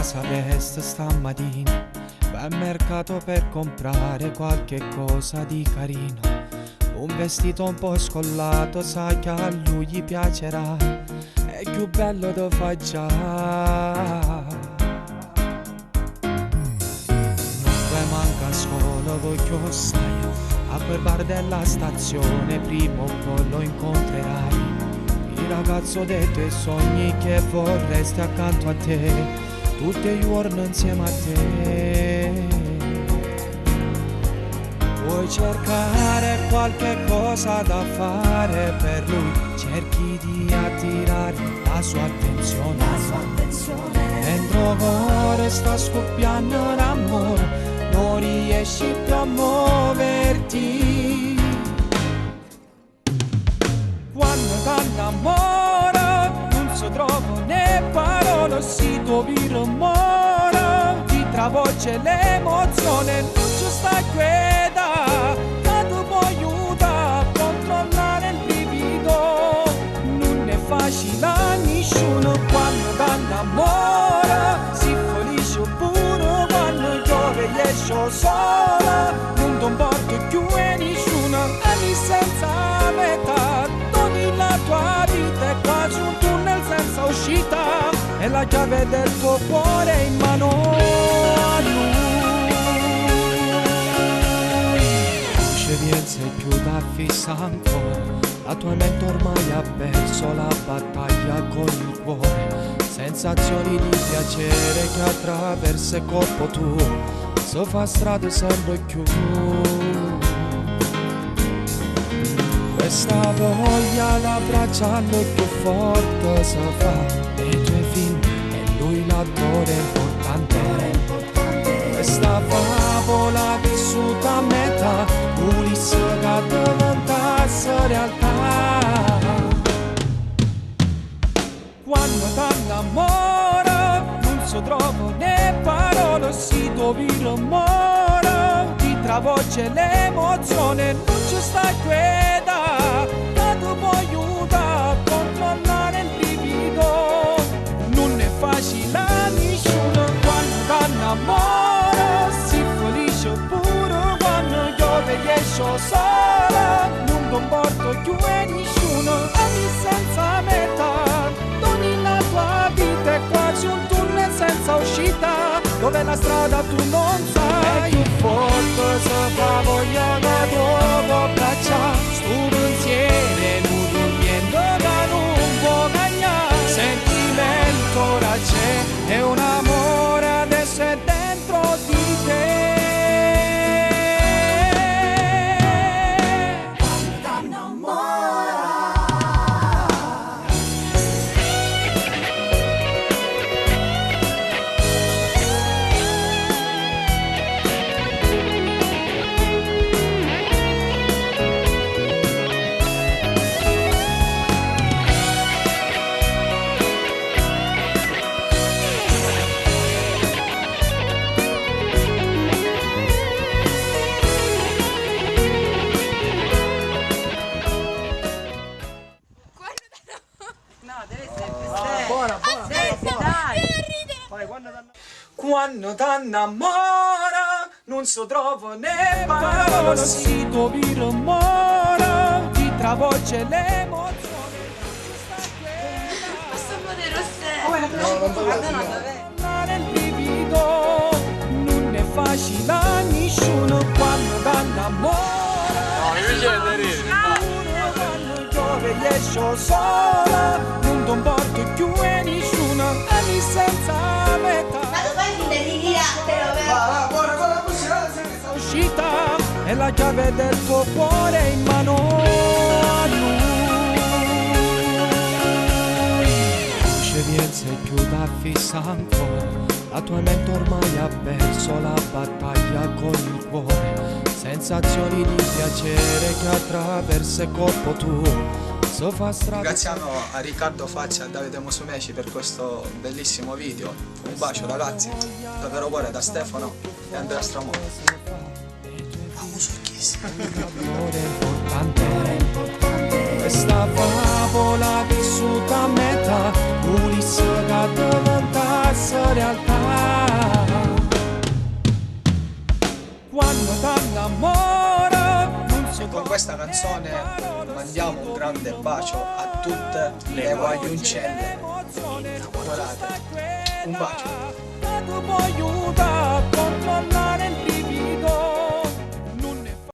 casa presto stamattina, va al mercato per comprare qualche cosa di carino. Un vestito un po' scollato, sa che a lui gli piacerà, è più bello da fa già. Non manca a scuola, voglio sai, a quel bar della stazione prima o poi lo incontrerai. Il ragazzo dei tuoi sogni che vorresti accanto a te, tutti i giorni insieme a te. Vuoi cercare qualche cosa da fare per lui, cerchi di attirare la sua attenzione. Dentro cuore sta scoppiando l'amore, non riesci più a muoverti. Quando t'annamora non si trova né parole, si trovi rumore, ti travolge l'emozione, non ci sta quieta, che ti può aiutare a controllare il brivido. Non è facile a nessuno quando t'annamora, si felice pure quando piove e esce sola, non ti importa più e nessuno, anni senza metà. La tua vita è quasi un tunnel senza uscita, e la chiave del tuo cuore è in mano a lui. L'esperienza è più da fissa ancora, la tua mente ormai ha perso la battaglia con il cuore. Sensazioni di piacere che attraversa il corpo tuo, se fa strada sempre più. Questa voglia l'abbracciando più forte si fa nei tuoi film e lui l'attore importante. Questa favola vissuta a metà, Ulisse che diventasse realtà. Quando t'annamora non si trova né parole, si trovi rumore, ti travolge l'emozione, non ci sta quieta, che ti può aiutare a controllare il brivido. Non è facile a nessuno quando t'annamora, si felice pure quando piove e esce sola, non ti importa più e nessuno, ami senza metà. Togli la tua vita è quasi un tunnel senza uscita, dove la strada tu non sai. Più forte se fa voglia da nuovo braccia, sto pensiero non durmiendo da non può cagnare. Sentimento ora c'è, è un amore adesso è dentro di te. Quando t'annamora non si trova né parole, si trovi rumore, ti travolge l'emozione. Posso fare rosse? No, non voglio. Il brivido non è facile a nessuno quando t'annamora. No, mi piace vedere. Quando piove e esce sola, non ti importa più e nessuno, ami senza metà. Va, buona, con la musica, Uscita e la chiave del tuo cuore è in mano a lui. L'esperienza è più da fissa ancora, la tua mente ormai ha perso la battaglia con il cuore. Sensazioni di piacere che attraversa il corpo tuo. Ringraziamo a Riccardo Faccia e a Davide Musumeci per questo bellissimo video. Un bacio ragazzi, davvero cuore da Stefano e Andrea Stramone. Questa favola vissuta a metà, Ulisse che diventa falsa realtà. Quando t'annamora non si Con questa canzone mandiamo un grande bacio a tutte le guagliuncelle innamorate. Un bacio. ti può aiutare a controllare il libido.